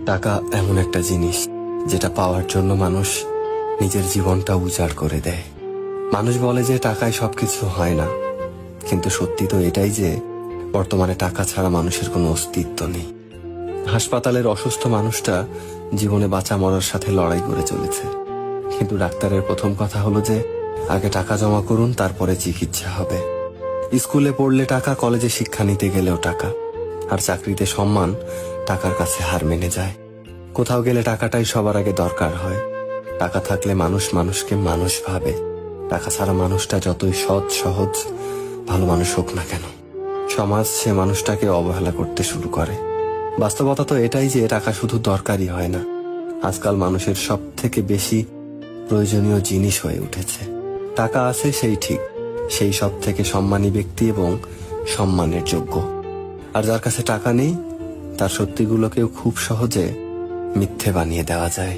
টাকা এমন একটা জিনিস যেটা পাওয়ার জন্য মানুষ নিজের জীবনটা উজাড় করে দেয়। মানুষ বলে যে টাকায় সবকিছু হয় না, কিন্তু সত্যি তো এটাই যে বর্তমানে টাকা ছাড়া মানুষের কোনো অস্তিত্ব নেই। হাসপাতালের অসুস্থ মানুষটা জীবনে বাঁচা মরার সাথে লড়াই করে চলেছে, কিন্তু ডাক্তারের প্রথম কথা হলো যে আগে টাকা জমা করুন, তারপরে চিকিৎসা হবে। স্কুলে পড়লে টাকা, কলেজে শিক্ষা নিতে গেলেও টাকা, আর চাকরিতে সম্মান টাকার কাছে হার মেনে যায়। কোথাও গেলে টাকাটাই সবার আগে দরকার হয়। টাকা থাকলে মানুষ মানুষকে মানুষ ভাবে। টাকা ছাড়া মানুষটা যতই সৎ সহজ ভালো মানুষ হোক না কেন, সমাজ সে মানুষটাকে অবহেলা করতে শুরু করে। বাস্তবতা তো এটাই যে টাকা শুধু দরকারই হয় না, আজকাল মানুষের সব থেকে বেশি প্রয়োজনীয় জিনিস হয়ে উঠেছে। টাকা আছে সেই ঠিক, সেই সব থেকে সম্মানী ব্যক্তি এবং সম্মানের যোগ্য। আর যার কাছে টাকা নেই, তার সত্যিগুলোকেও খুব সহজে মিথ্যে বানিয়ে দেওয়া যায়।